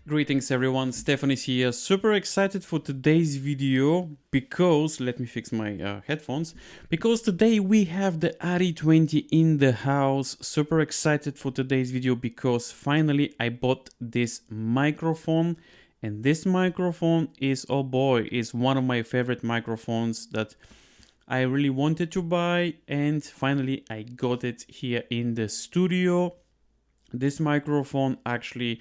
Greetings everyone, Stefan is here. Super excited for today's video because, let me fix my headphones, because today we have the RE20 in the house. Super excited for today's video because finally I bought this microphone, and this microphone is, oh boy, is one of my favorite microphones that I really wanted to buy, and finally I got it here in the studio. This microphone actually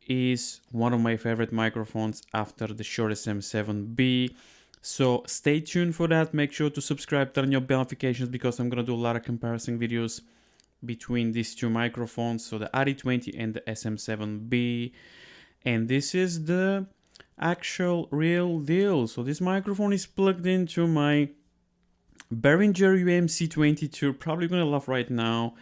is one of my favorite microphones after the Shure SM7B. So stay tuned for that. Make sure to subscribe, turn your bell notifications, because I'm gonna do a lot of comparison videos between these two microphones, so the RE20 and the SM7B. And this is the actual real deal. So this microphone is plugged into my Behringer UMC22. Probably gonna laugh right now,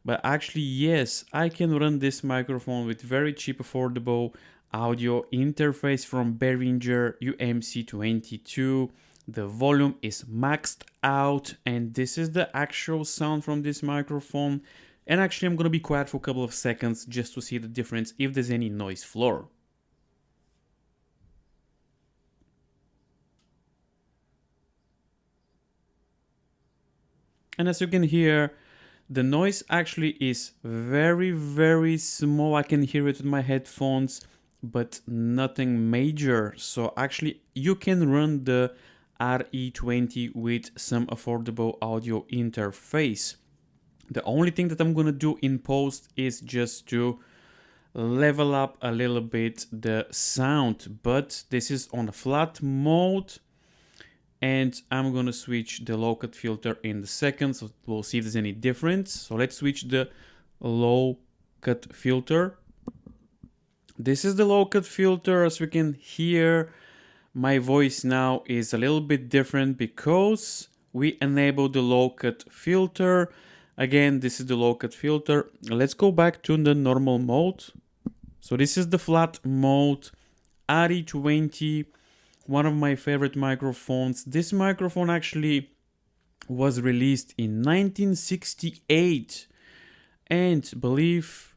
but actually, yes, I can run this microphone with very cheap, affordable audio interface from Behringer UMC22. The volume is maxed out, and this is the actual sound from this microphone. And actually, I'm gonna be quiet for a couple of seconds just to see the difference, if there's any noise floor. And as you can hear, the noise actually is very small. I can hear it with my headphones, but nothing major. So actually you can run the RE20 with some affordable audio interface. The only thing that I'm gonna do in post is just to level up a little bit the sound, but this is on a flat mode. And I'm gonna switch the low cut filter in the second, so we'll see if there's any difference. So let's switch the low cut filter. This is the low cut filter. As we can hear, my voice now is a little bit different because we enabled the low cut filter. Again, this is the low cut filter. Let's go back to the normal mode. So this is the flat mode, RE20. One of my favorite microphones. This microphone actually was released in 1968, and believe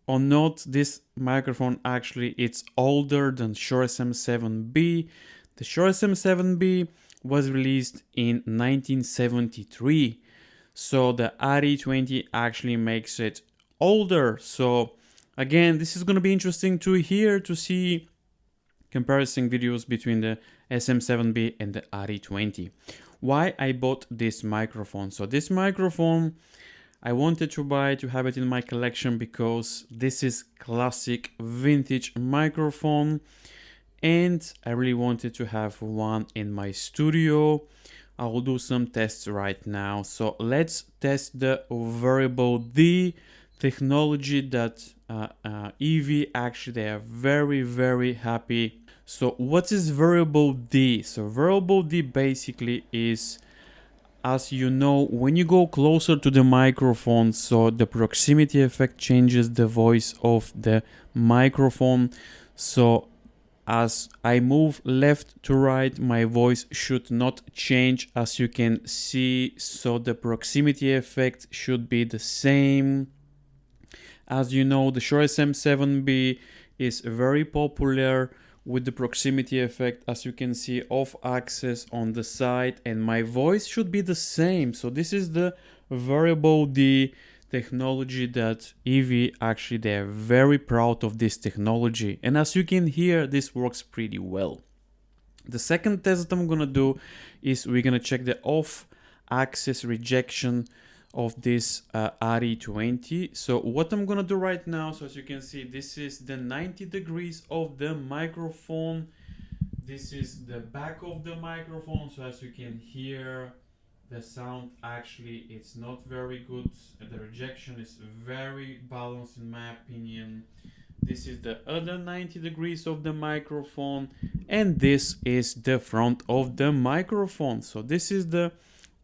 or not, this microphone actually it's older than Shure SM7B. The Shure SM7B was released in 1973, so the RE20 actually makes it older. So again, this is going to be interesting to hear, to see comparison videos between the SM7B and the RE20. Why I bought this microphone? So this microphone I wanted to buy to have it in my collection because this is classic vintage microphone, and I really wanted to have one in my studio. I will do some tests right now. So let's test the variable D technology that EV actually they are very happy. So what is variable D? So variable D basically is, as you know, when you go closer to the microphone, so the proximity effect changes the voice of the microphone. So as I move left to right, my voice should not change, as you can see. So the proximity effect should be the same. As you know, the Shure SM7B is very popular with the proximity effect, as you can see, off axis on the side, and my voice should be the same. So this is the variable D technology that EV actually they're very proud of this technology, and as you can hear, this works pretty well. The second test that I'm gonna do is we're gonna check the off axis rejection of this RE20. So what I'm gonna do right now, so as you can see, this is the 90 degrees of the microphone. This is the back of the microphone. So as you can hear, the sound actually it's not very good. The rejection is very balanced in my opinion. This is the other 90 degrees of the microphone, and this is the front of the microphone. So this is the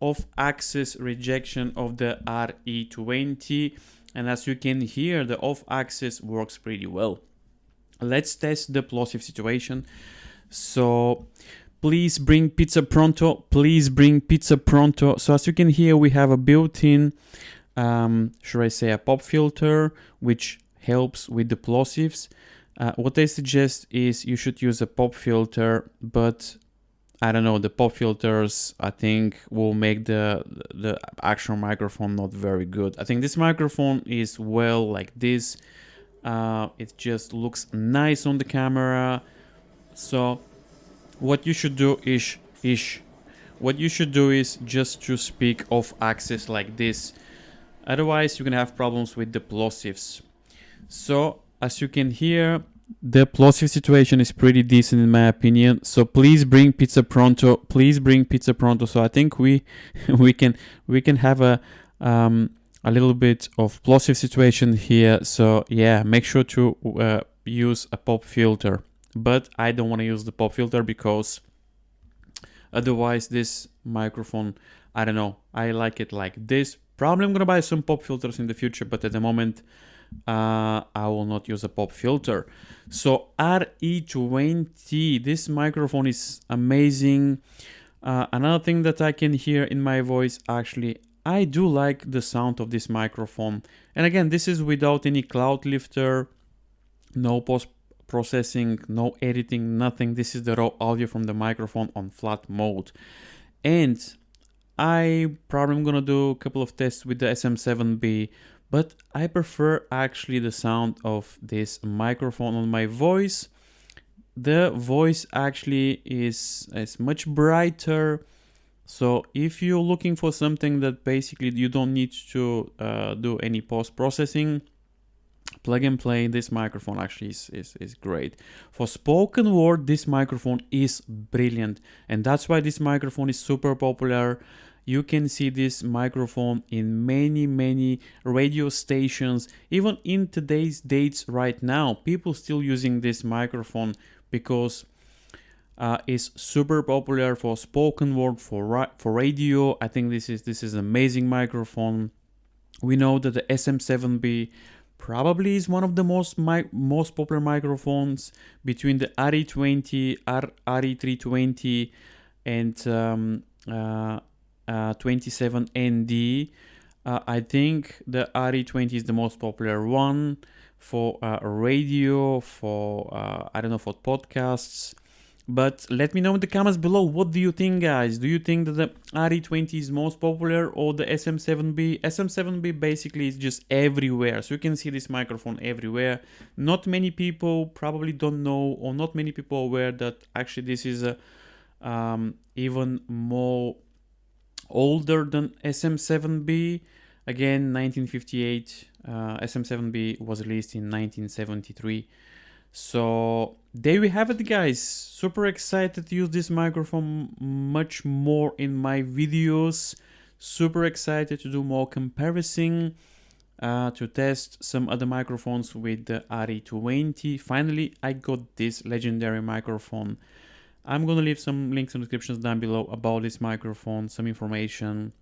off-axis rejection of the RE20, and as you can hear, the off-axis works pretty well. Let's test the plosive situation. So please bring pizza pronto, please bring pizza pronto. So as you can hear, we have a built-in should I say a pop filter which helps with the plosives. What I suggest is you should use a pop filter, but I don't know, the pop filters I think will make the actual microphone not very good. I think this microphone is well like this. It just looks nice on the camera. So what you should do is just to speak off axis like this. Otherwise you're gonna have problems with the plosives. So as you can hear, the plosive situation is pretty decent in my opinion. So please bring pizza pronto. Please bring pizza pronto. So I think we can have a little bit of plosive situation here. So yeah, make sure to use a pop filter. But I don't want to use the pop filter because otherwise this microphone, I don't know, I like it like this. Probably I'm gonna buy some pop filters in the future, but at the moment I will not use a pop filter. So RE20, this microphone is amazing. Another thing that I can hear in my voice, actually, I do like the sound of this microphone. And again, this is without any cloud lifter, no post-processing, no editing, nothing. This is the raw audio from the microphone on flat mode. And I probably am gonna do a couple of tests with the SM7B, but I prefer actually the sound of this microphone on my voice. The voice actually is much brighter. So if you're looking for something that basically you don't need to do any post-processing, plug and play, this microphone actually is great. For spoken word, this microphone is brilliant. And that's why this microphone is super popular. You can see this microphone in many radio stations. Even in today's dates right now, people still using this microphone because it's super popular for spoken word, for radio. I think this is an amazing microphone. We know that the SM7B probably is one of the most popular microphones between the RE20, RE320, and 27ND. I think the RE20 is the most popular one for radio, for I don't know, for podcasts. But let me know in the comments below, what do you think, guys? Do you think that the RE20 is most popular or the SM7B? SM7B basically is just everywhere, so you can see this microphone everywhere. Not many people probably don't know, or not many people are aware that actually this is a even more older than SM7B. Again, 1958. SM7B was released in 1973. So there we have it, guys. Super excited to use this microphone much more in my videos. Super excited to do more comparison, to test some other microphones with the RE20. Finally, I got this legendary microphone. I'm gonna leave some links in the descriptions down below about this microphone, some information.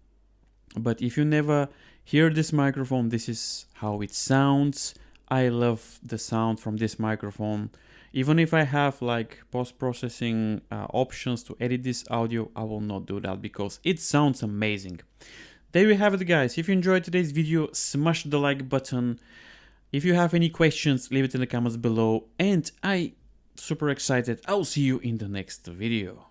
But if you never hear this microphone, this is how it sounds. I love the sound from this microphone. Even if I have like post-processing options to edit this audio, I will not do that because it sounds amazing. There you have it, guys. If you enjoyed today's video, smash the like button. If you have any questions, leave it in the comments below. And I super excited. I'll see you in the next video.